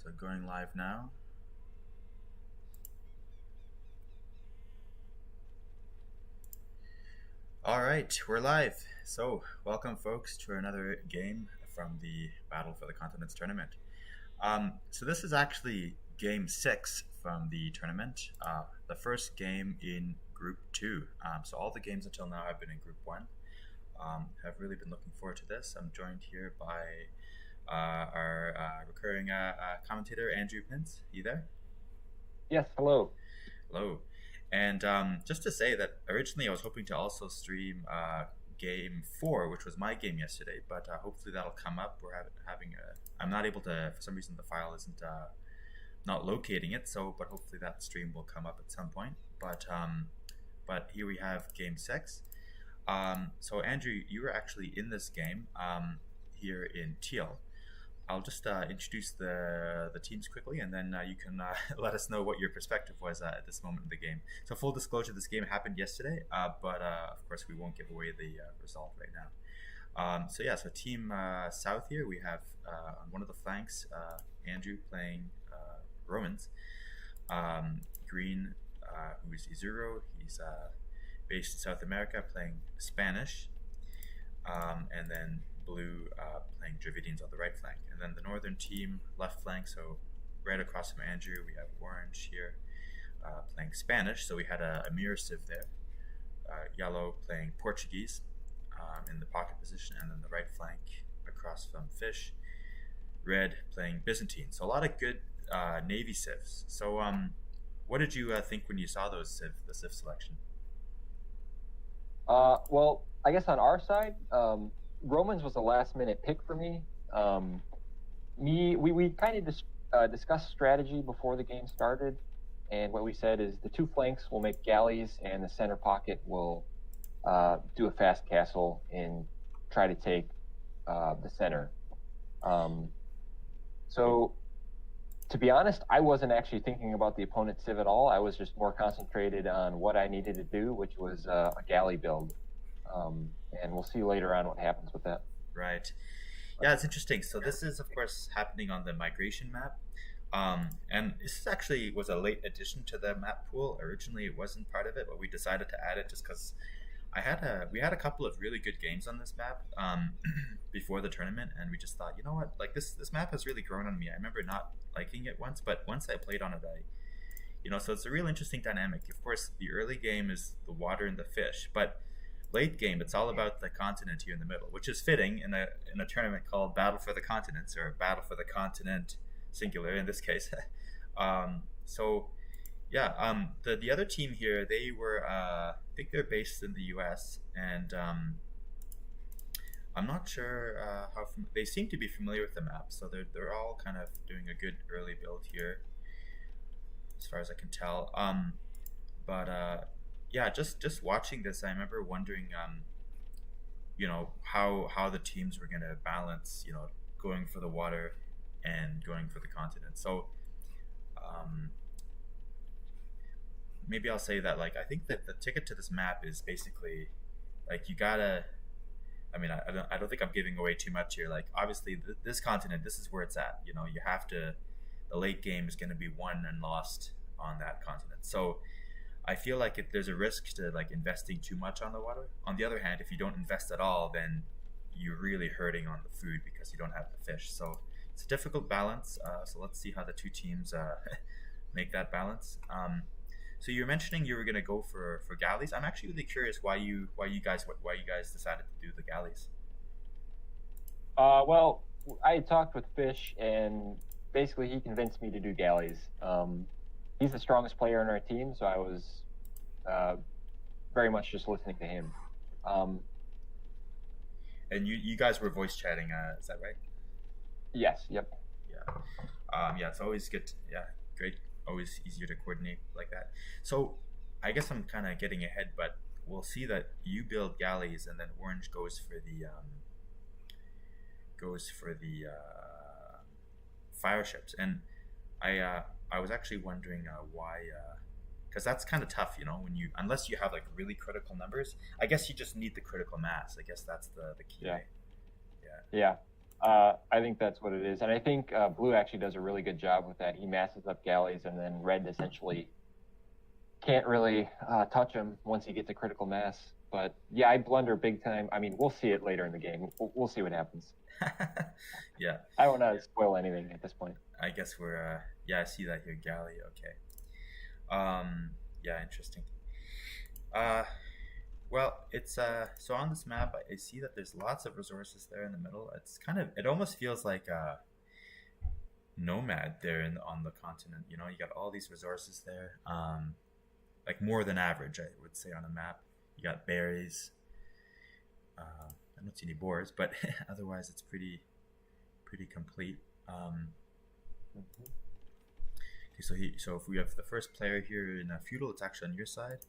So going live now. All right, we're live. So welcome, folks, to another game from the Battle for the Continents tournament. So this is actually game 6 from the tournament, the first game in Group 2. So all the games until now have been in Group 1. Have really been looking forward to this. I'm joined here by our recurring commentator, Andrew Pintz. You there? Yes, hello. Hello. And just to say that originally I was hoping to also stream game 4, which was my game yesterday, but hopefully that'll come up. We're having a. I'm not able to, for some reason, the file isn't not locating it. So, but hopefully that stream will come up at some point. But here we have game 6. So Andrew, you were actually in this game here in Teal. I'll just introduce the teams quickly, and then you can let us know what your perspective was at this moment in the game. So, full disclosure, this game happened yesterday, but of course, we won't give away the result right now. So Team South here, we have on one of the flanks, Andrew playing Romans. Green, who is Izuro, he's based in South America, playing Spanish. And then Blue playing Dravidians on the right flank. And then the northern team, left flank, so right across from Andrew, we have Orange here playing Spanish. So we had a mirror sieve there. Yellow playing Portuguese in the pocket position, and then the right flank across from Fish. Red playing Byzantine. So a lot of good navy civs. So what did you think when you saw the civ selection? Well, I guess on our side, Romans was a last-minute pick for me. We kind of discussed strategy before the game started, and what we said is the two flanks will make galleys, and the center pocket will do a fast castle and try to take the center. So, to be honest, I wasn't actually thinking about the opponent's civ at all. I was just more concentrated on what I needed to do, which was a galley build. And we'll see later on what happens with that. Right. Yeah, it's interesting. So this is, of course, happening on the migration map. And this actually was a late addition to the map pool. Originally, it wasn't part of it, but we decided to add it just because we had a couple of really good games on this map before the tournament, and we just thought, you know what, like this map has really grown on me. I remember not liking it once, but once I played on it, so it's a real interesting dynamic. Of course, the early game is the water and the fish, but late game, it's all about the continent here in the middle, which is fitting in a tournament called Battle for the Continents, or Battle for the Continent singular in this case. The other team here, they were I think they're based in the U.S. and I'm not sure they seem to be familiar with the map, so they're all kind of doing a good early build here, as far as I can tell. Just watching this, I remember wondering, how the teams were going to balance, going for the water and going for the continent. So, maybe I'll say that, like, I think that the ticket to this map is basically, like, you gotta. I mean, I don't think I'm giving away too much here. Like, obviously, this continent, this is where it's at. You have to. The late game is going to be won and lost on that continent. So, I feel like there's a risk to, like, investing too much on the water. On the other hand, if you don't invest at all, then you're really hurting on the food because you don't have the fish. So it's a difficult balance. So let's see how the two teams make that balance. So you were mentioning you were going to go for galleys. I'm actually really curious why you guys decided to do the galleys. Well, I had talked with Fish, and basically he convinced me to do galleys. He's the strongest player in our team, so I was very much just listening to him. And you guys were voice chatting, is that right? Yes, yep. Yeah, it's always good. Great. Always easier to coordinate like that. So I guess I'm kind of getting ahead, but we'll see that you build galleys, and then Orange goes for the fire ships. And I was actually wondering why, because that's kind of tough, when unless you have, like, really critical numbers. I guess you just need the critical mass. I guess that's the key. Yeah. Yeah. Yeah. I think that's what it is, and I think blue actually does a really good job with that. He masses up galleys, and then red essentially can't really touch him once he gets a critical mass. But yeah, I blunder big time. I mean, we'll see it later in the game. We'll see what happens. Yeah, I don't want to spoil anything at this point. I guess we're yeah, I see that here, galley. Okay. Yeah, interesting. Uh, well, it's so on this map, I see that there's lots of resources there in the middle. It's kind of, it almost feels like nomad there on the continent. You know, you got all these resources there, like more than average, I would say, on a map. You got berries. I don't see any boars, but otherwise it's pretty complete. Mhm. Okay, so if we have the first player here in feudal, it's actually on your side,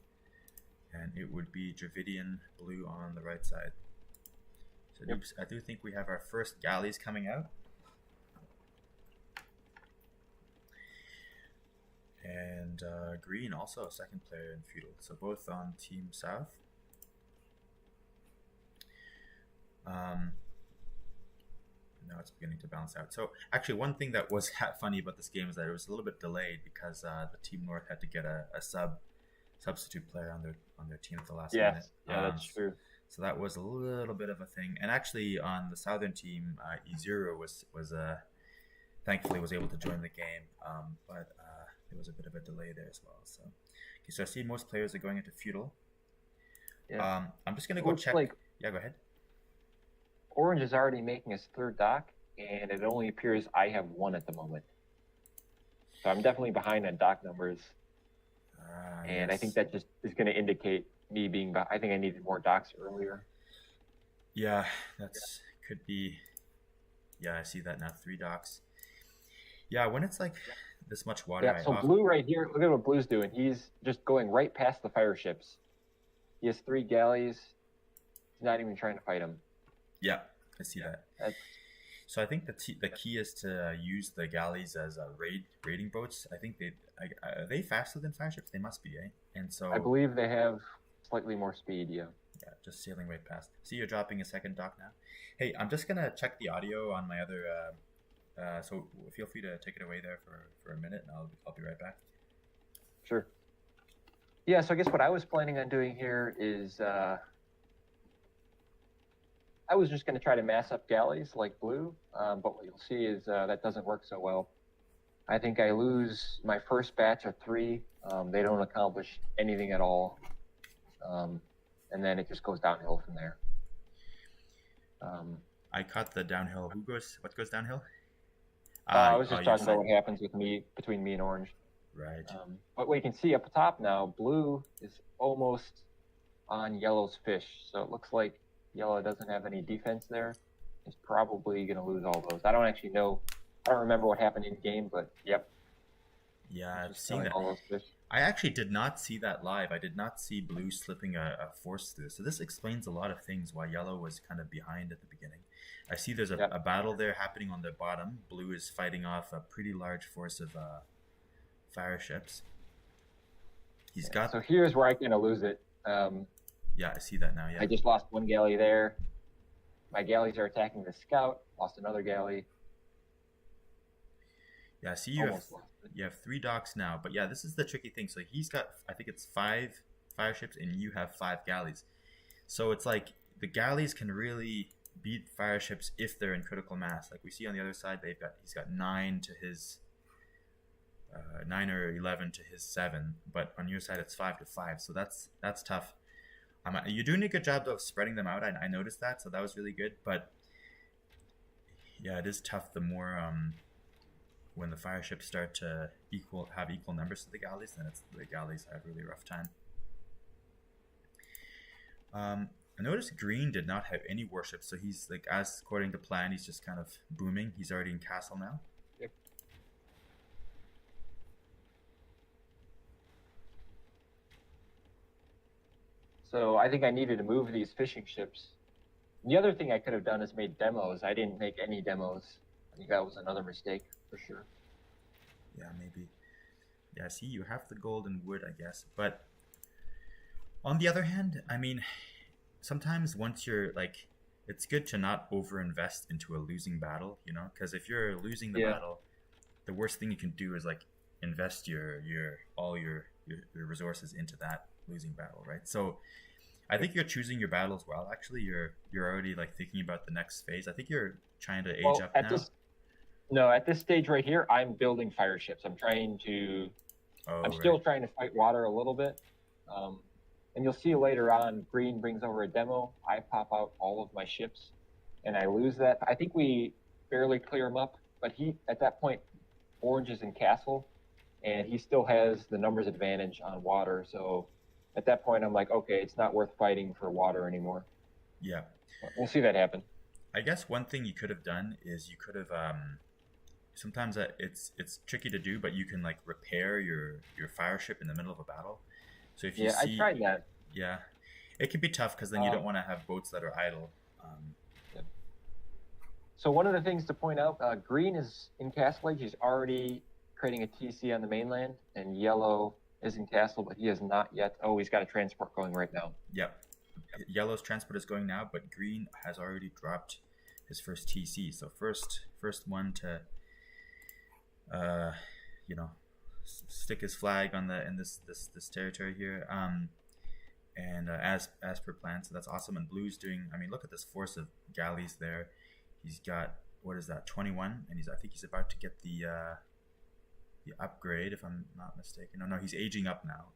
and it would be Dravidian blue on the right side. So Yep. I do think we have our first galleys coming out. And green also a second player in feudal, so both on team south. Now it's beginning to balance out. So actually, one thing that was funny about this game is that it was a little bit delayed because the team north had to get a substitute player on their team at the last minute. Yes, yeah, that's true. So that was a little bit of a thing. And actually, on the southern team, E0 was thankfully was able to join the game, but there was a bit of a delay there as well. So, okay, so I see most players are going into feudal. Yeah. I'm just gonna go Looks check. like Yeah, go ahead. Orange is already making his third dock, and it only appears I have one at the moment. So I'm definitely behind on dock numbers, and I Yes. think that just is going to indicate me being. I think I needed more docks earlier. Yeah, that's could be. Yeah, I see that now. 3 docks. Yeah, when it's like this much water, Yeah. So blue right here. Look at what blue's doing. He's just going right past the fire ships. He has 3 galleys. He's not even trying to fight them. Yeah, I see that. That's, So I think the key is to use the galleys as raiding boats. I think are they faster than fire ships? They must be, eh? And so I believe they have slightly more speed. Yeah. yeah, just sailing right past. See, you're dropping a second dock now. Hey, I'm just gonna check the audio on my other. So feel free to take it away there for a minute, and I'll be right back. Sure. Yeah. So I guess what I was planning on doing here is. I was just going to try to mass up galleys like blue, but what you'll see is that doesn't work so well. I think I lose my first batch of 3. They don't accomplish anything at all, and then it just goes downhill from there. I caught the downhill. What goes downhill? I was just your talking about side. what happens between me and orange. Right. But what you can see up top now, blue is almost on yellow's fish, so it looks like yellow doesn't have any defense there. He's probably going to lose all those. I don't actually know. I don't remember what happened in game, but yep. Yeah, I've Just seen killing that. all those fish. I actually did not see that live. I did not see blue slipping a force through. So this explains a lot of things why yellow was kind of behind at the beginning. I see there's Yep. a battle there happening on the bottom. Blue is fighting off a pretty large force of fire ships. He's got. So here's where I kind of lose it. Yeah, I see that now. Yeah. I just lost one galley there. My galleys are attacking the scout. Lost another galley. Yeah, I see you have Almost lost it. 3 docks now. But yeah, this is the tricky thing. So he's got, I think it's 5 fire ships, and you have 5 galleys. So it's like the galleys can really beat fire ships if they're in critical mass. Like we see on the other side, he's got 9 to his 9 or 11 to his 7. But on your side, it's 5 to 5. So that's tough. You're doing a good job of spreading them out. I noticed that, so that was really good. But yeah, it is tough. The more when the fire ships start to have equal numbers to the galleys, then the galleys have a really rough time. I noticed green did not have any warships, so he's like, as according to plan, he's just kind of booming. He's already in castle now. Yep. So I think I needed to move these fishing ships. And the other thing I could have done is made demos. I didn't make any demos. I think that was another mistake for sure. Yeah, maybe. Yeah, see, you have the gold and wood, I guess. But on the other hand, I mean, sometimes once you're like, it's good to not overinvest into a losing battle, you know, because if you're losing the Yeah. battle, the worst thing you can do is like invest your all your resources into that losing battle, right? So I think you're choosing your battles well. Actually, you're already like thinking about the next phase. I think you're trying to age Well, up now. at this stage right here, I'm building fire ships. I'm Oh, right. still trying to fight water a little bit. Um, and you'll see later on, Green brings over a demo. I pop out all of my ships, and I lose that. I think we barely clear him up, but at that point, Orange is in castle, and he still has the numbers advantage on water. So at that point, I'm like, okay, it's not worth fighting for water anymore. Yeah. But we'll see that happen. I guess one thing you could have done is you could have sometimes it's tricky to do, but you can like repair your fire ship in the middle of a battle. So if you Yeah, I see, tried that. yeah, it can be tough because then you don't want to have boats that are idle. Yeah. So one of the things to point out, Green is in Castle Age. He's already creating a TC on the mainland, and Yellow is in Castle, but he has not yet. Oh, he's got a transport going right now. Yep. Yellow's transport is going now, but Green has already dropped his first TC. So first one to, you know, stick his flag on the in this territory here. And as per plan, so that's awesome. And Blue's doing. I mean, look at this force of galleys there. He's got, what is that, 21, and I think he's about to get the upgrade, if I'm not mistaken. No, he's aging up now.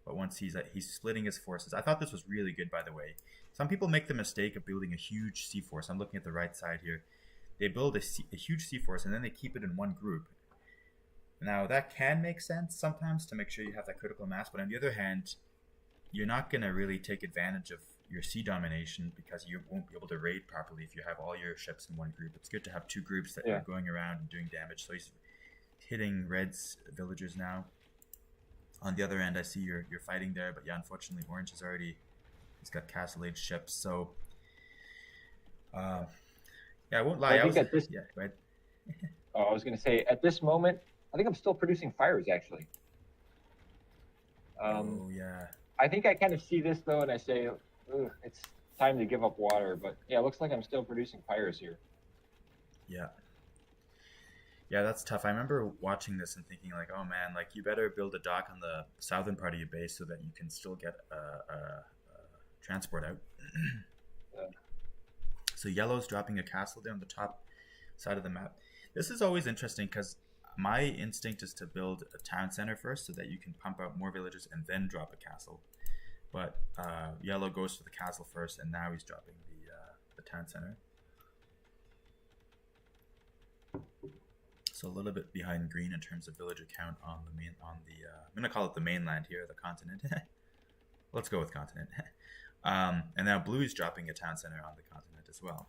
But once he's splitting his forces. I thought this was really good, by the way. Some people make the mistake of building a huge sea force. I'm looking at the right side here. They build a huge sea force and then they keep it in one group. Now that can make sense sometimes to make sure you have that critical mass, but on the other hand, you're not going to really take advantage of your sea domination because you won't be able to raid properly if you have all your ships in one group. It's good to have two groups that are going around and doing damage. So he's hitting Red's villagers now. On the other end, I see you're fighting there, but yeah, unfortunately, Orange he's got Castle Age ships. So, yeah, I won't lie. I think yeah, go ahead. I was going to say, at this moment, I think I'm still producing fires, actually. Oh, yeah. I think I kind of see this, though, and I say, it's time to give up water. But, yeah, it looks like I'm still producing fires here. Yeah. Yeah, that's tough. I remember watching this and thinking, like, oh, man, like, you better build a dock on the southern part of your base so that you can still get a transport out. Yeah. So Yellow's dropping a castle there on the top side of the map. This is always interesting because my instinct is to build a town center first so that you can pump out more villagers and then drop a castle. But Yellow goes for the castle first, and now he's dropping the town center. So a little bit behind Green in terms of villager count on the I'm gonna call it the mainland here, the continent. Let's go with continent. And now Blue's dropping a town center on the continent as well.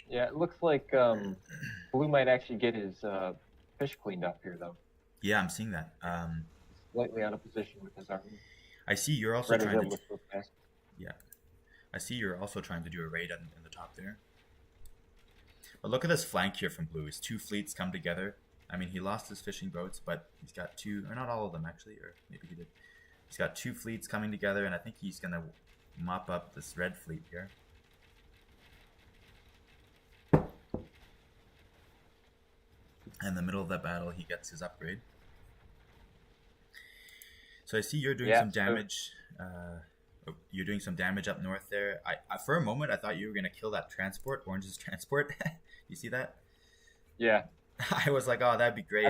Yeah, it looks like Blue might actually get his fish cleaned up here, though. Yeah, I'm seeing that. Slightly out of position with his army. I see you're also trying to. Fast. Yeah, I see you're also trying to do a raid in the top there. But look at this flank here from Blue. His two fleets come together. I mean, he lost his fishing boats, but he's got two, or not all of them actually, or maybe he did. He's got two fleets coming together, and I think he's gonna mop up this red fleet here. In the middle of that battle, he gets his upgrade. So I see you're doing some damage. You're doing some damage up north there. I for a moment I thought you were gonna kill that transport, Orange's transport. You see that? Yeah. I was like, oh, that'd be great.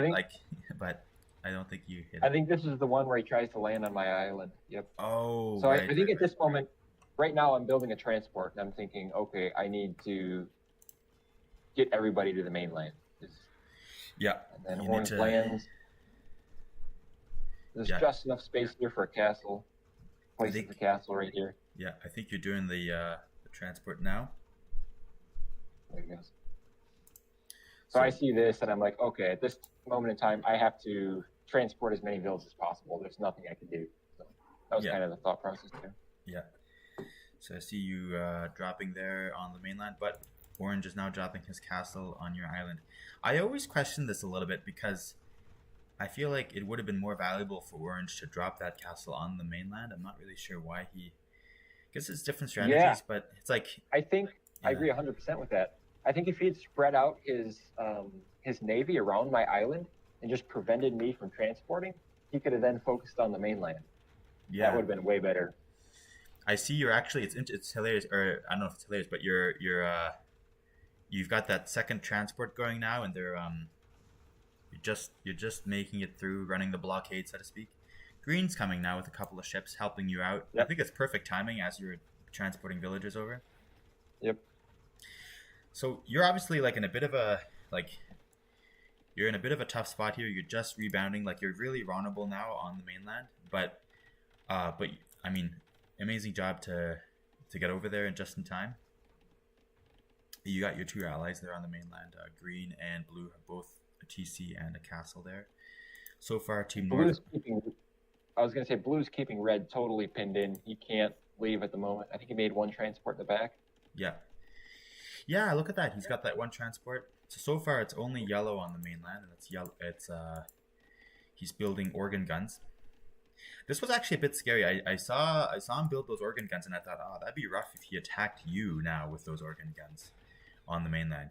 But I don't think you hit it. I think this is the one where he tries to land on my island. Yep. Oh. So right, I think at this moment, right now, I'm building a transport, and I'm thinking, okay, I need to get everybody to the mainland. Yeah. And then Orange lands. There's just enough space here for a castle. Place the castle right here. Yeah, I think you're doing the transport now. There he goes. So I see this, and I'm like, okay, at this moment in time, I have to transport as many villages as possible. There's nothing I can do. So that was kind of the thought process there. Yeah. So I see you dropping there on the mainland, but Orange is now dropping his castle on your island. I always question this a little bit because I feel like it would have been more valuable for Orange to drop that castle on the mainland. I'm not really sure why he guess it's different Yeah, strategies, but it's like, I think I yeah, agree 100% with that. I think if he had spread out his navy around my island and just prevented me from transporting, he could have then focused on the mainland. That yeah. would have been way better. I see you're actually it's hilarious, or I don't know if it's hilarious, but you've got that second transport going now, and they're you're just making it through, running the blockade, so to speak. Green's coming now with a couple of ships helping you out. I Yep. think it's perfect timing as you're transporting villagers over. Yep. So you're obviously like in a bit of a like you're in a bit of a tough spot here. You're just rebounding, like you're really vulnerable now on the mainland. But I mean, amazing job to get over there and just in time. You got your two allies there on the mainland. Green and Blue have both a TC and a castle there. So far, Team North. Blue's keeping. I was gonna say Blue's keeping red totally pinned in. He can't leave at the moment. I think he made one transport in the back. Yeah, yeah. Look at that. He's got that one transport. So far, it's only yellow on the mainland, and it's yellow. He's building organ guns. This was actually a bit scary. I saw him build those organ guns, and I thought, oh, that'd be rough if he attacked you now with those organ guns on the mainland.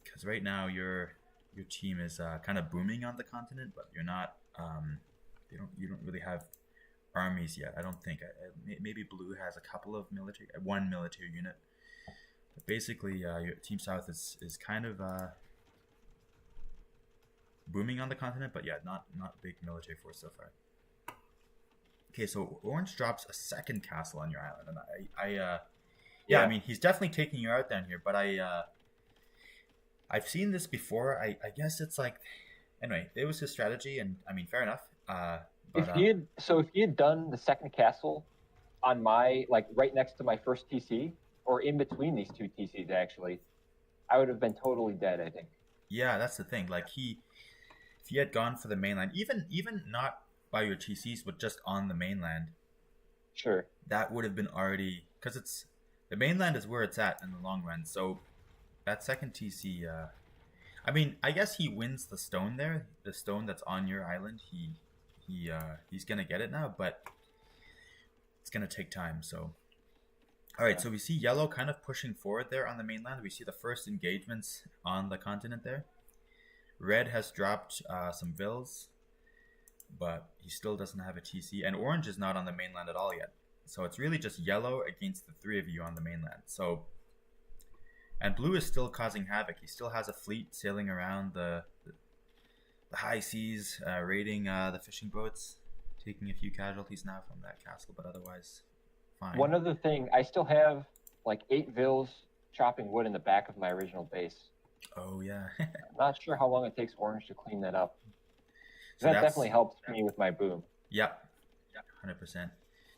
Because right now your team is kind of booming on the continent, but you're not. You don't really have armies yet. I don't think. Maybe Blue has a couple of one military unit. But basically, your Team South is kind of booming on the continent, but yeah, not big military force so far. Okay, so Orange drops a second castle on your island, and yeah, I mean he's definitely taking you out down here, but I've seen this before. I guess it's like, anyway, it was his strategy, and I mean, fair enough. If he had done the second castle on my right next to my first TC or in between these two TCs actually, I would have been totally dead. I think. Yeah, that's the thing. Like if he had gone for the mainland, even not by your TCs, but just on the mainland, Sure. that would have been already, because it's the mainland is where it's at in the long run. So that second TC, I mean, I guess he wins the stone there, the stone that's on your island. He's gonna get it now, but it's gonna take time. So, all right. So we see yellow kind of pushing forward there on the mainland. We see the first engagements on the continent there. Red has dropped some vills, but he still doesn't have a TC, and orange is not on the mainland at all yet. So it's really just yellow against the three of you on the mainland. So, and blue is still causing havoc. He still has a fleet sailing around the high seas, raiding the fishing boats, taking a few casualties now from that castle, but otherwise fine. One other thing, I still have like 8 vills chopping wood in the back of my original base. Oh yeah. I'm not sure how long it takes Orange to clean that up. So that definitely helps me with my boom. Yep. 100%.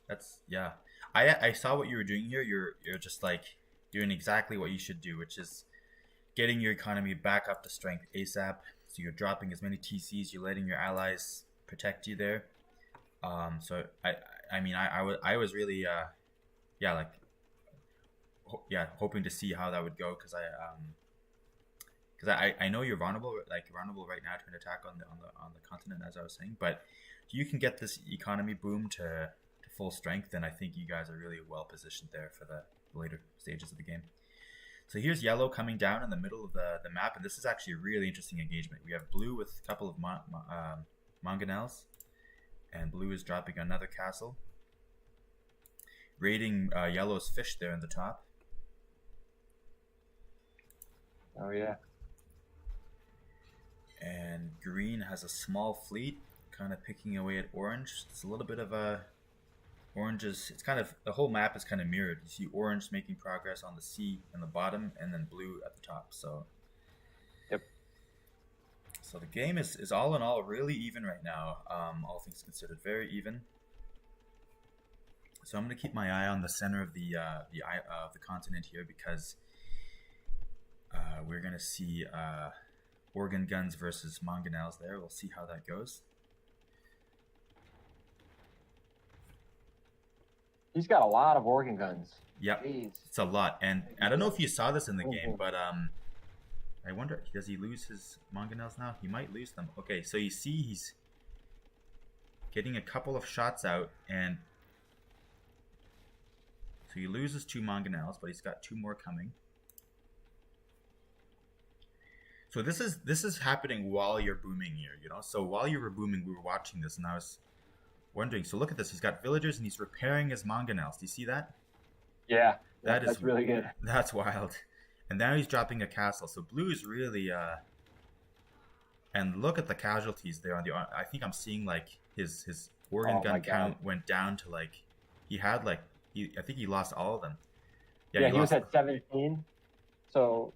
That's yeah. I saw what you were doing here. You're just like doing exactly what you should do, which is getting your economy back up to strength ASAP. So you're dropping as many TCs. You're letting your allies protect you there. So I was really hoping to see how that would go, because I know you're vulnerable right now to an attack on the continent, as I was saying. But if you can get this economy boom to full strength, then I think you guys are really well positioned there for the later stages of the game. So here's yellow coming down in the middle of the map, and this is actually a really interesting engagement. We have blue with a couple of mangonels, and blue is dropping another castle, raiding yellow's fish there in the top. Oh yeah. And green has a small fleet kind of picking away at orange. It's a little bit of a it's kind of, the whole map is kind of mirrored. You see orange making progress on the sea in the bottom, and then blue at the top. So yep. So the game is all in all really even right now, all things considered, very even. So I'm going to keep my eye on the center of the continent here, because we're going to see organ guns versus mangonels there. We'll see how that goes. He's got a lot of organ guns. Yep. Jeez. It's a lot. And I don't know if you saw this in the game, but I wonder, does he lose his mangonels now? He might lose them. Okay, so you see he's getting a couple of shots out, and So he loses 2 mangonels, but he's got 2 more coming. So this is happening while you're booming here, you know. So while you were booming, we were watching this, and I was wondering. So look at this. He's got villagers, and he's repairing his mangonels. Do you see that? Yeah, That's really good. That's wild. And now he's dropping a castle. So blue is really and look at the casualties there on the. I think I'm seeing like his organ gun count went down to like he had like I think he lost all of them. Yeah, he was at 17. So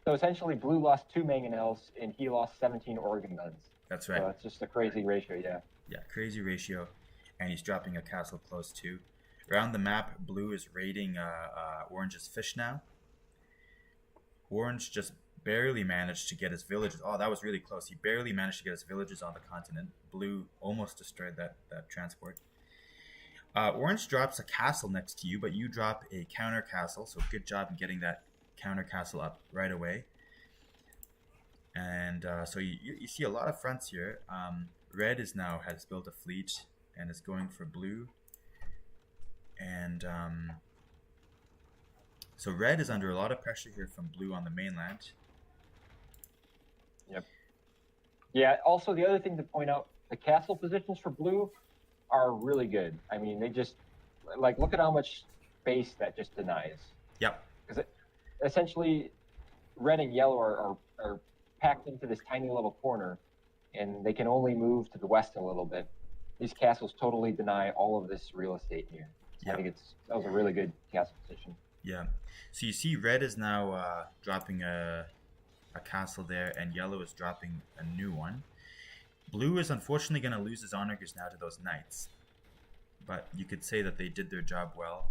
essentially, blue lost 2 mangonels and he lost 17 organ guns. That's right. So it's just a crazy ratio. Yeah. Yeah, crazy ratio, and he's dropping a castle close too. Around the map, blue is raiding orange's fish now. Orange just barely managed to get his villagers. Oh, that was really close. He barely managed to get his villagers on the continent. Blue almost destroyed that transport. Orange drops a castle next to you, but you drop a counter castle. So good job in getting that counter castle up right away. And so you see a lot of fronts here. Red has built a fleet and is going for blue. And so red is under a lot of pressure here from blue on the mainland. Yep. Yeah, also the other thing to point out, the castle positions for blue are really good. I mean, they just, like, look at how much space that just denies. Yep. Because essentially, red and yellow are packed into this tiny little corner, and they can only move to the west a little bit. These castles totally deny all of this real estate here. So I think that was a really good castle position. Yeah. So you see red is now dropping a castle there, and yellow is dropping a new one. Blue is unfortunately going to lose his onagers now to those knights. But you could say that they did their job well.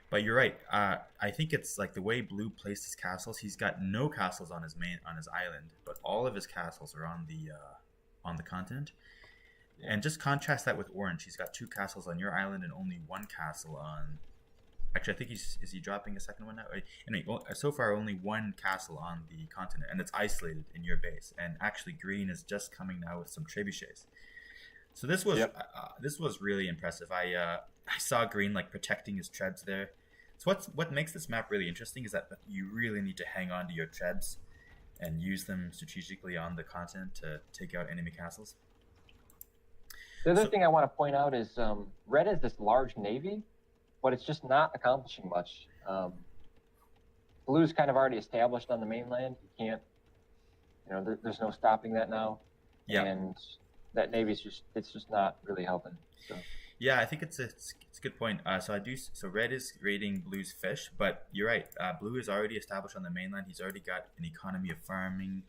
But you're right. I think it's like the way blue placed his castles. He's got no castles on his island, but all of his castles are on the continent. And just contrast that with orange. He's got 2 castles on your island and only 1 castle on. Actually, I think is he dropping a second one now? Anyway, so far only 1 castle on the continent, and it's isolated in your base. And actually, green is just coming now with some trebuchets. So this was really impressive. I saw green like protecting his trebs there. So what makes this map really interesting is that you really need to hang on to your trebs and use them strategically on the continent to take out enemy castles. The other thing I want to point out is red is this large navy, but it's just not accomplishing much. Blue's kind of already established on the mainland. You can't, there's no stopping that now. Yeah. And that navy's just not really helping. So. Yeah, I think it's a good point. So red is raiding blue's fish, but you're right. Blue is already established on the mainland. He's already got an economy of farming.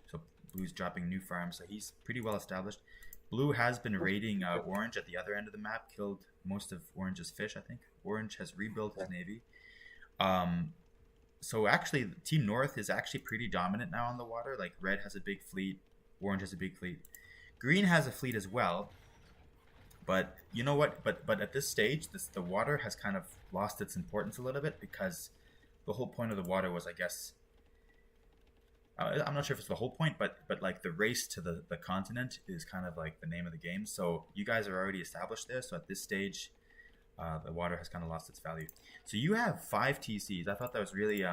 So blue's dropping new farms, so he's pretty well established. Blue has been raiding orange at the other end of the map, killed most of orange's fish, I think. Orange has rebuilt his navy. So actually, Team North is actually pretty dominant now on the water. Like, red has a big fleet, orange has a big fleet. Green has a fleet as well. But you know what? But at this stage, the water has kind of lost its importance a little bit, because the whole point of the water was, I guess, I'm not sure if it's the whole point, but like the race to the continent is kind of like the name of the game. So you guys are already established there. So at this stage, the water has kind of lost its value. So you have 5 TCs. I thought that was really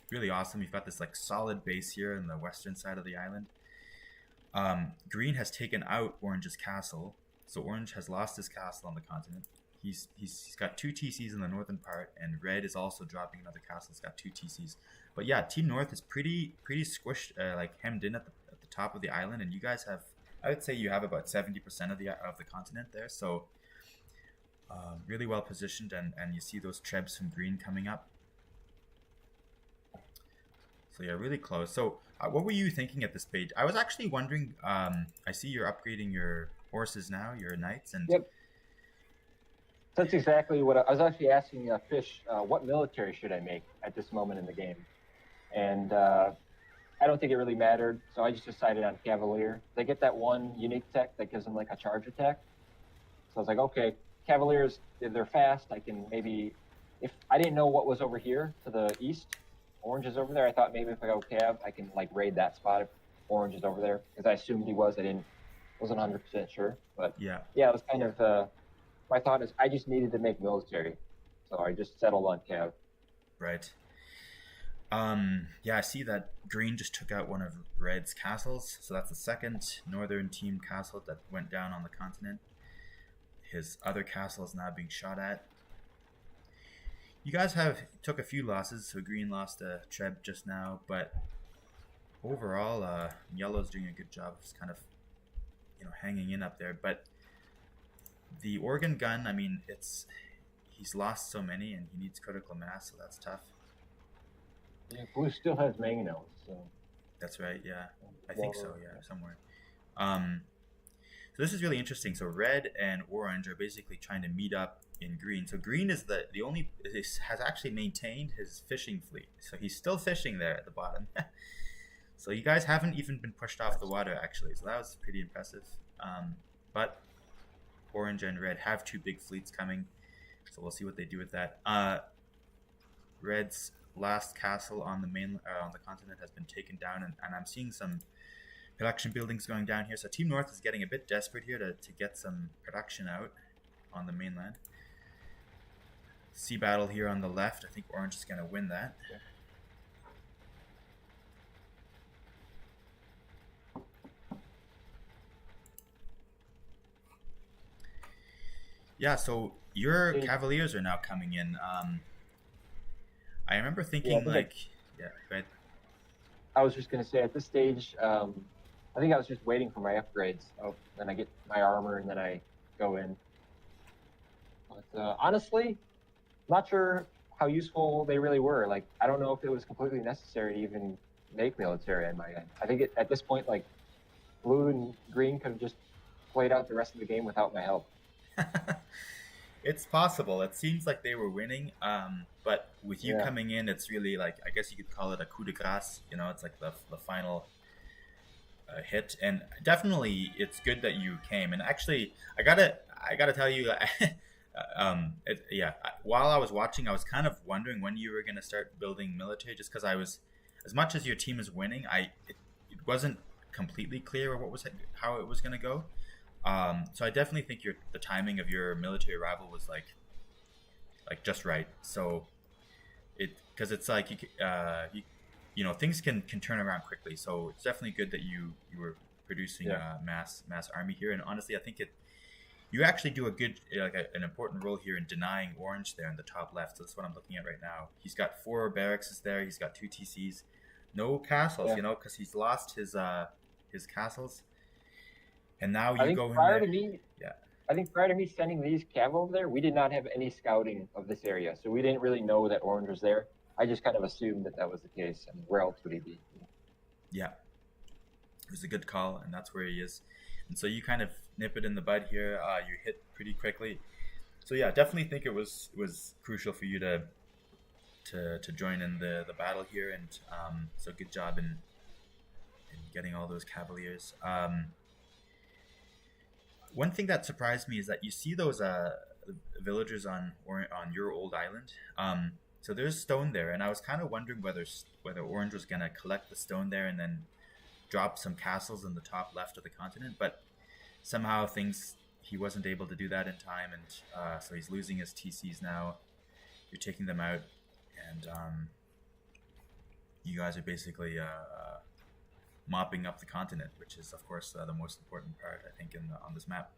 really awesome. You've got this like solid base here in the western side of the island. Green has taken out Orange's castle. So Orange has lost his castle on the continent. He's got 2 TCs in the northern part, and red is also dropping another castle. It's got 2 TCs. But yeah, Team North is pretty squished, like hemmed in at the top of the island, and you guys have, I would say you have about 70% of the continent there. So really well positioned, and you see those trebs from green coming up. So yeah, really close. So what were you thinking at this page? I was actually wondering. I see you're upgrading your horses now, your knights, and. Yep. That's exactly what I was actually asking Fish. What military should I make at this moment in the game? And I don't think it really mattered, so I just decided on Cavalier. They get that one unique tech that gives them like a charge attack. So I was like, okay, Cavaliers, if they're fast, I can maybe. If I didn't know what was over here to the east, Orange is over there. I thought maybe if I go Cav, I can like raid that spot if Orange is over there, because I assumed he was. Wasn't 100% sure, but yeah, it was kind of. My thought is I just needed to make military. so I just settled on Cav. Right. Yeah, I see that green just took out one of red's castles, so that's the second northern team castle that went down on the continent. His other castle is now being shot at. You guys took a few losses, so green lost a Treb just now, but overall, yellow's doing a good job of just kind of, hanging in up there. But the organ gun, I mean, he's lost so many, and he needs critical mass, so that's tough. Yeah, blue still has mangonels, so. That's right. Yeah, I think so. Yeah, somewhere. So this is really interesting. So red and orange are basically trying to meet up in green. So green is the only has actually maintained his fishing fleet. So he's still fishing there at the bottom. So you guys haven't even been pushed off the water actually. So that was pretty impressive. But orange and red have two big fleets coming. So we'll see what they do with that. Red's last castle on the continent has been taken down, and I'm seeing some production buildings going down here. So Team North is getting a bit desperate here to get some production out on the mainland. Sea battle here on the left. I think orange is going to win that. Yeah, so your Cavaliers are now coming in. I remember thinking go ahead. I was just going to say at this stage, I think I was just waiting for my upgrades. Then I get my armor and then I go in. But honestly, not sure how useful they really were. Like, I don't know if it was completely necessary to even make military on my end. I think at this point, like, blue and green could have just played out the rest of the game without my help. It's possible. It seems like they were winning, but with you coming in, it's really like, I guess you could call it a coup de grace. It's like the final hit, and definitely it's good that you came. And actually, I gotta tell you, while I was watching, I was kind of wondering when you were gonna start building military, just because I was, as much as your team is winning, it wasn't completely clear how it was gonna go. So I definitely think the timing of your military arrival was like just right. So because it's like things can turn around quickly. So it's definitely good that you were producing a mass army here. And honestly, I think you actually do a good an important role here in denying orange there in the top left. So that's what I'm looking at right now. He's got 4 barracks there. He's got 2 TCs, no castles. Because he's lost his castles. And now you go in there. I think prior to me sending these cav over there, we did not have any scouting of this area, so we didn't really know that orange was there. I just kind of assumed that was the case. I mean, where else would he be? Yeah, it was a good call, and that's where he is. And so you kind of nip it in the bud here. You hit pretty quickly. So yeah, definitely think it was crucial for you to join in the battle here, and so good job in getting all those Cavaliers. One thing that surprised me is that you see those villagers on your old island. So there's stone there, and I was kind of wondering whether orange was gonna collect the stone there and then drop some castles in the top left of the continent, but somehow he wasn't able to do that in time, and so he's losing his TCs now. You're taking them out, and you guys are basically mopping up the continent, which is of course the most important part, I think, on this map.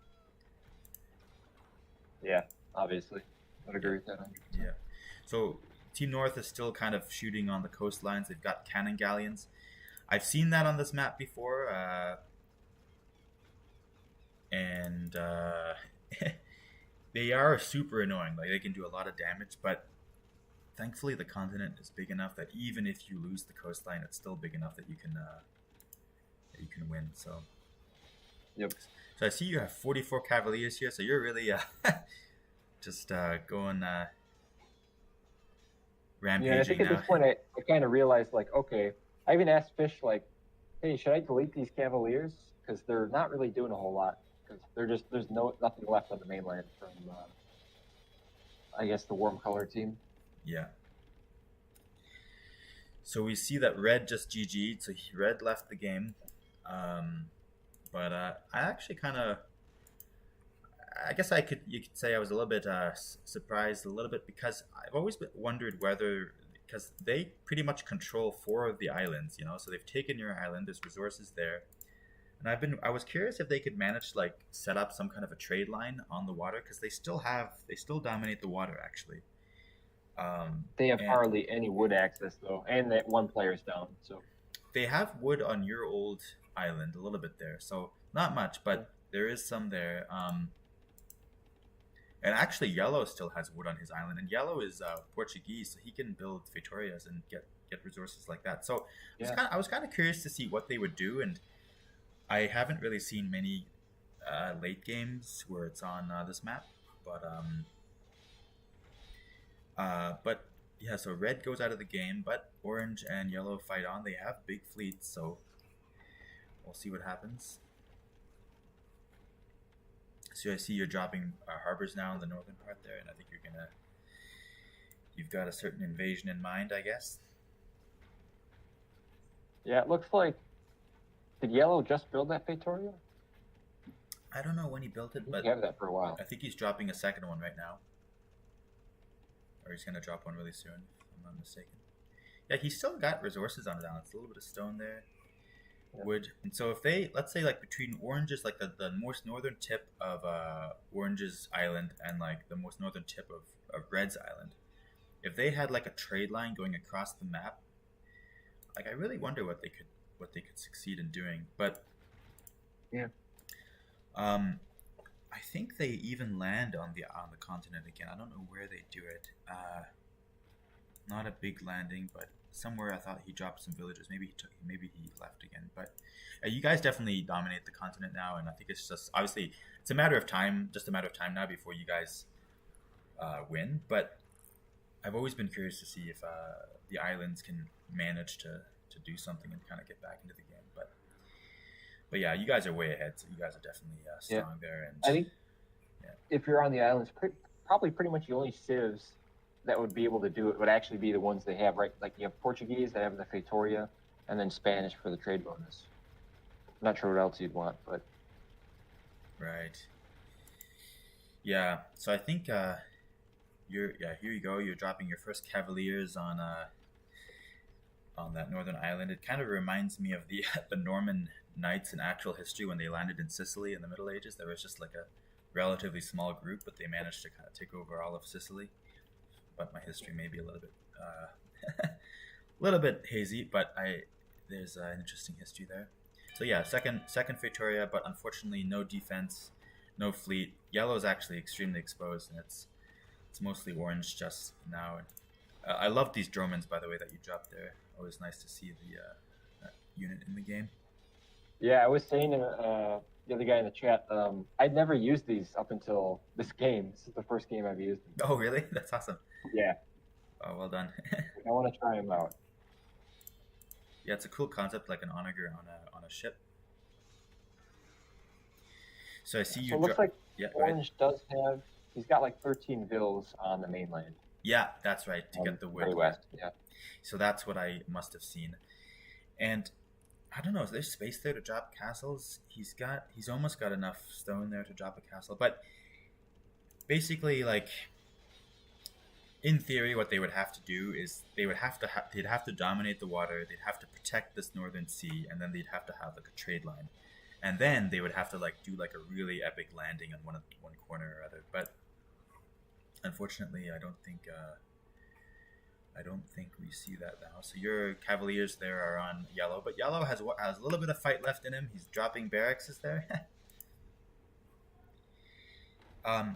Yeah, obviously, I'd agree with that 100%. Yeah, so Team North is still kind of shooting on the coastlines. They've got cannon galleons. I've seen that on this map before, and they are super annoying. Like, they can do a lot of damage, but thankfully the continent is big enough that even if you lose the coastline, it's still big enough that you can win. So yep. So I see you have 44 Cavaliers here, so you're really just going rampaging. Yeah, I think at this point I kind of realized, like, okay, I even asked Fish, like, hey, should I delete these Cavaliers? Because they're not really doing a whole lot. Because there's nothing left on the mainland from, I guess, the warm color team. Yeah. So we see that red just GG'd, so red left the game. But I actually kind of, I guess you could say I was a little bit surprised a little bit because I've always wondered whether because they pretty much control four of the islands, you know, so they've taken your island. There's resources there, and I was curious if they could manage to like set up some kind of a trade line on the water because they still dominate the water actually. They have And hardly any wood access though, and that one player's down. So they have wood on your old island a little bit there, so not much, yeah, but there is some there. And actually, Yellow still has wood on his island, and Yellow is Portuguese, so he can build Vitorias and get resources like that. So yeah. I was kind of curious to see what they would do, and I haven't really seen many late games where it's on this map, but but yeah. So red goes out of the game, but orange and yellow fight on. They have big fleets, so we'll see what happens. So I see you're dropping harbors now in the northern part there, and I think you've got a certain invasion in mind, I guess. Yeah, it looks like did Yellow just build that Victoria? I don't know when he built it, but You have that for a while. I think he's dropping a second one right now, or he's gonna drop one really soon, if I'm not mistaken. Yeah, he's still got resources on his island. It's a little bit of stone there, Yeah. wood, and so if they let's say like between Orange's like the most northern tip of Orange's island and like the most northern tip of Red's island, if they had like a trade line going across the map, like I really wonder what they could succeed in doing. But Yeah. I think they even land on the continent again. I don't know where they do it. Not a big landing, but somewhere I thought he dropped some villagers. Maybe he left again. But you guys definitely dominate the continent now, and I think it's just obviously it's a matter of time, just a matter of time now before you guys win. But I've always been curious to see if the islands can manage to do something and kind of get back into the game. But yeah, you guys are way ahead, so you guys are definitely strong there. And I think yeah. if you're on the islands, probably pretty much the only civs that would be able to do it would actually be the ones they have, right? Like you have Portuguese that have the Victoria, and then Spanish for the trade bonus. I'm not sure what else you'd want, but Right. Yeah. So I think here you go. You're dropping your first Cavaliers on that northern island. It kind of reminds me of the the Norman knights in actual history when they landed in Sicily in the Middle Ages. There was just like a relatively small group, but they managed to kind of take over all of Sicily. But my history may be a little bit little bit hazy, but there's an interesting history there. So yeah, second Victoria, but unfortunately no defense, no fleet. Yellow is actually extremely exposed, and it's mostly orange just now. And I love these Dromans, by the way, that you dropped there. Always nice to see that unit in the game. yeah, I was saying to the other guy in the chat, I'd never used these up until this game. This is the first game I've used them. Oh, really? That's awesome. Yeah, Oh, well done. I want to try them out. Yeah, it's a cool concept, like an onager on a ship. So I see you. So it looks like Yeah, go ahead. Orange does have. He's got like 13 vills on the mainland. Yeah, that's right. To get the wood. Very west. Yeah. So that's what I must have seen. And I don't know, is there space there to drop castles? He's almost got enough stone there to drop a castle. But basically, like in theory, what they would have to do is they'd have to dominate the water. They'd have to protect this northern sea, and then they'd have to have like a trade line, and then they would have to like do like a really epic landing on one corner or other. But unfortunately, I don't think we see that now. So your Cavaliers there are on yellow, but yellow has a little bit of fight left in him. He's dropping barracks there.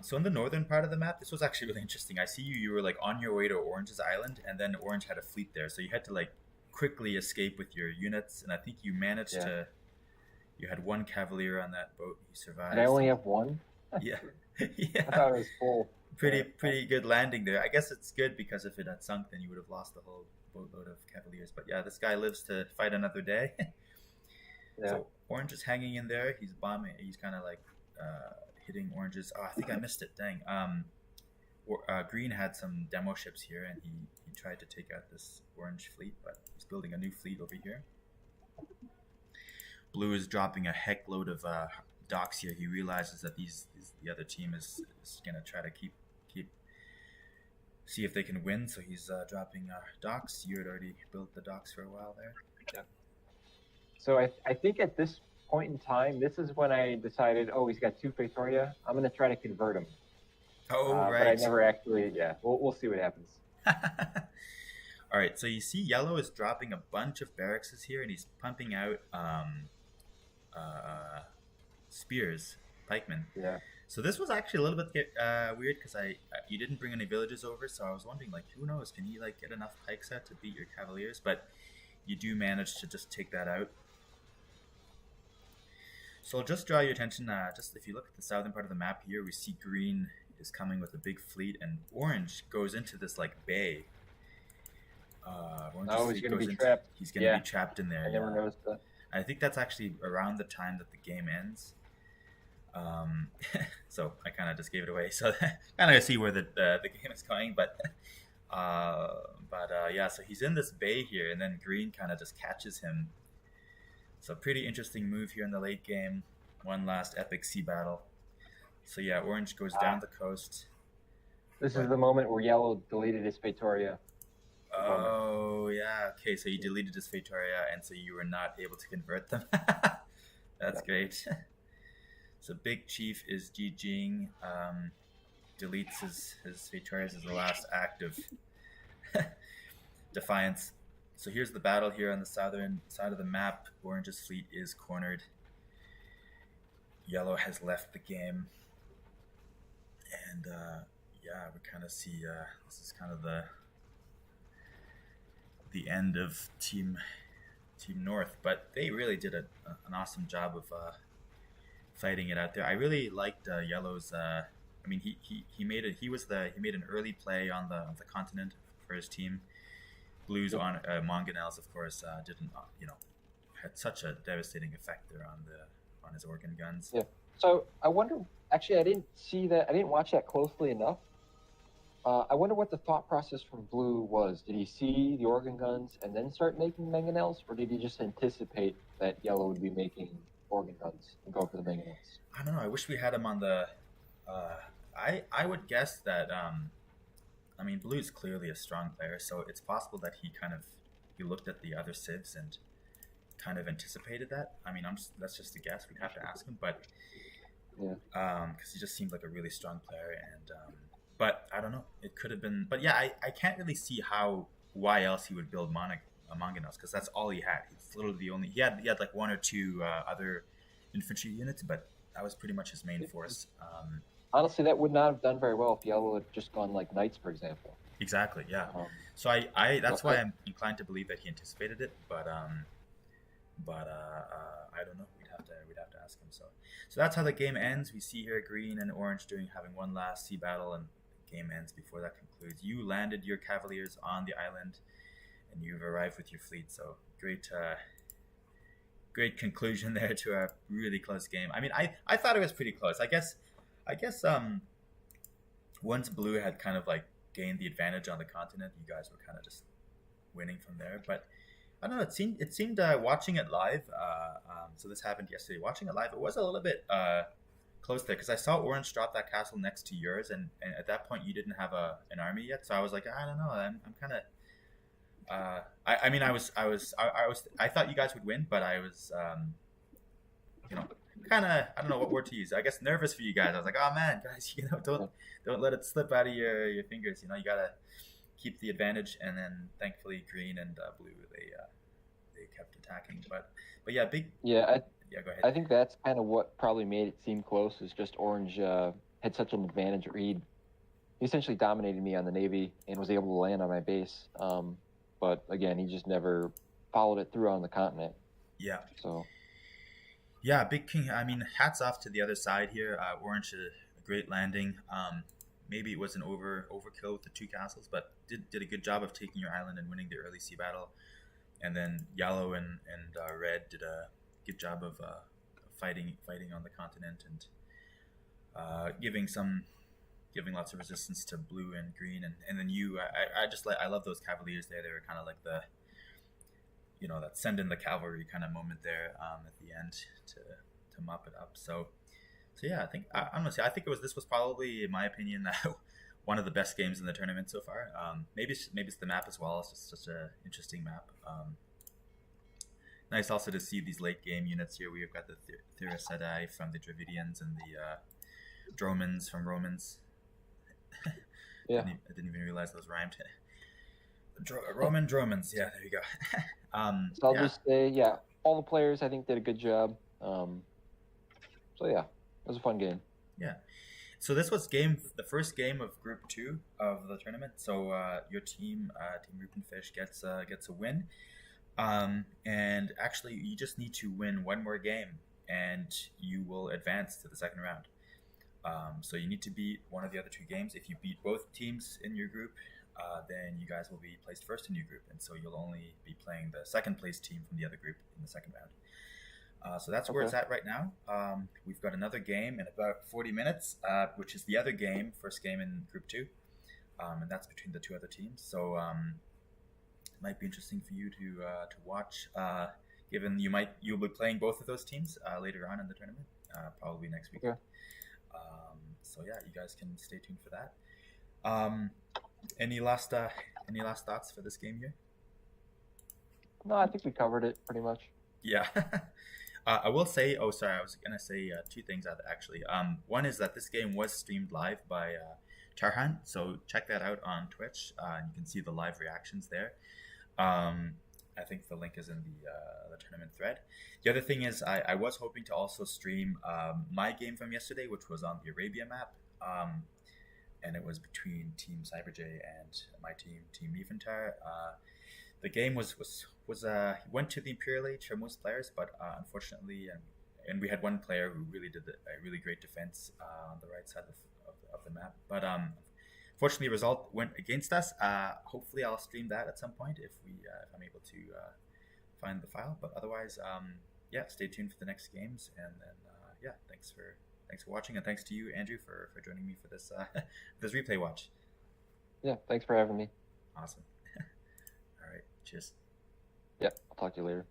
So in the northern part of the map, this was actually really interesting. I see you were like on your way to Orange's island, and then Orange had a fleet there, so you had to like quickly escape with your units, and I think you managed to. You had one Cavalier on that boat. He survived. And I only have one. Yeah, I yeah. thought it was full. Pretty good landing there. I guess it's good because if it had sunk, then you would have lost the whole boatload of Cavaliers. But yeah, this guy lives to fight another day. Yeah. So Orange is hanging in there. He's bombing. He's kind of like hitting Orange's. Oh, I think I missed it. Dang. Green had some demo ships here, and he tried to take out this Orange fleet, but he's building a new fleet over here. Blue is dropping a heck load of docks here, he realizes that the other team is gonna try to keep see if they can win. So he's dropping docks. You had already built the docks for a while there. Yeah. So I think at this point in time, this is when I decided, oh, he's got 2 Factoria. I'm going to try to convert him. Oh, right. But I never actually, we'll see what happens. All right, so you see Yellow is dropping a bunch of barracks here, and he's pumping out spears, pikemen. Yeah. So this was actually a little bit weird because you didn't bring any villages over, so I was wondering, like, who knows, can you like get enough pikes out to beat your cavaliers? But you do manage to just take that out. So I'll just draw your attention, just if you look at the southern part of the map here, we see green is coming with a big fleet, and orange goes into this like bay. He's going to be trapped. He's going to be trapped in there. I never noticed that. I think that's actually around the time that the game ends. So I kind of just gave it away. So kind of see where the game is going, but yeah. So he's in this bay here, and then green kind of just catches him. So pretty interesting move here in the late game. One last epic sea battle. So yeah, orange goes down the coast. This is the moment where yellow deleted his Factoria. Oh yeah. Okay, so you deleted his Factoria, and so you were not able to convert them. That's great. So Big Chief is GGing, deletes his Factorias as the last act of defiance. So here's the battle here on the southern side of the map. Orange's fleet is cornered. Yellow has left the game. And yeah, we kind of see this is kind of the end of Team North. But they really did an awesome job of fighting it out there. I really liked Yellow's. I mean, he made an early play on the continent for his team. Blues on Mangonels, of course, didn't had such a devastating effect there on his organ guns. Yeah. So I wonder. Actually, I didn't see that. I didn't watch that closely enough. I wonder what the thought process from Blue was. Did he see the organ guns and then start making mangonels, or did he just anticipate that Yellow would be making organ guns and go for the mangonels? I don't know. I wish we had him on the. I would guess that. I mean, Blue's clearly a strong player, so it's possible that he looked at the other civs and kind of anticipated that. I mean, that's just a guess. We'd have to ask him, but because he just seems like a really strong player, and but I don't know. It could have been, but yeah, I can't really see why else he would build Mangonels, because that's all he had. It's literally the only he had like 1 or 2 other infantry units, but that was pretty much his main force. Honestly, that would not have done very well if Yellow had just gone like Knights, for example. Exactly, yeah. So I that's why I'm inclined to believe that he anticipated it, but I don't know. We'd have to ask him. So that's how the game ends. We see here green and orange having one last sea battle, and the game ends before that concludes. You landed your cavaliers on the island, and you've arrived with your fleet. So great conclusion there to a really close game. I mean, I thought it was pretty close. I guess once Blue had kind of like gained the advantage on the continent, you guys were kind of just winning from there. But I don't know. It seemed watching it live. So this happened yesterday. Watching it live, it was a little bit close there, because I saw Orange drop that castle next to yours, and at that point you didn't have an army yet. So I was like, I don't know. I'm kind of. I thought you guys would win, but I was, kind of, I don't know what word to use. I guess nervous for you guys. I was like, oh man, guys, don't let it slip out of your fingers. You gotta keep the advantage. And then thankfully, green and blue, they kept attacking. But yeah, go ahead. I think that's kind of what probably made it seem close. Is just orange had such an advantage. He essentially dominated me on the navy and was able to land on my base. But again, he just never followed it through on the continent. Yeah. So. Yeah, Big King. I mean, hats off to the other side here. Orange did a great landing. Maybe it was an overkill with the 2 castles, but did a good job of taking your island and winning the early sea battle. And then Yellow and Red did a good job of fighting on the continent and giving lots of resistance to Blue and Green. And then you, I love those Cavaliers there. They were kind of like the that send in the cavalry kind of moment there at the end to mop it up. So yeah, I don't know. I think this was probably, in my opinion, one of the best games in the tournament so far. Maybe it's the map as well. It's just such an interesting map. Nice also to see these late game units here. We've got the Theracidae from the Dravidians and the Dromans from Romans. Yeah. I didn't even realize those rhymed. Roman Dromans. Yeah, there you go. So I'll just say, yeah, all the players I think did a good job. So yeah, it was a fun game. Yeah. So this was the first game of Group 2 of the tournament. So your team, Team Rupinfish, gets a win. And actually, you just need to win one more game, and you will advance to the second round. So you need to beat one of the other 2 games. If you beat both teams in your group, then you guys will be placed first in your group, and so you'll only be playing the second place team from the other group in the second round. So that's where it's at right now. We've got another game in about 40 minutes, which is the other game, first game in Group 2, and that's between the 2 other teams. So it might be interesting for you to watch, given you'll be playing both of those teams later on in the tournament, probably next week. Okay. So yeah, you guys can stay tuned for that. Any last thoughts for this game here? No, I think we covered it pretty much. Yeah. I will say, I was going to say 2 things actually. One is that this game was streamed live by Charhan, so check that out on Twitch. You can see the live reactions there. I think the link is in the tournament thread. The other thing is I was hoping to also stream my game from yesterday, which was on the Arabia map. And it was between Team CyberJ and my team, Team Eventar. The game went to the Imperial Age for most players, but unfortunately, and we had one player who really did a really great defense on the right side of the map. But fortunately, the result went against us. Hopefully, I'll stream that at some point if I'm able to find the file. But otherwise, yeah, stay tuned for the next games. And then thanks for watching, and thanks to you, Andrew, for joining me for this this replay watch. Yeah, thanks for having me. Awesome. All right, cheers. Yeah, I'll talk to you later.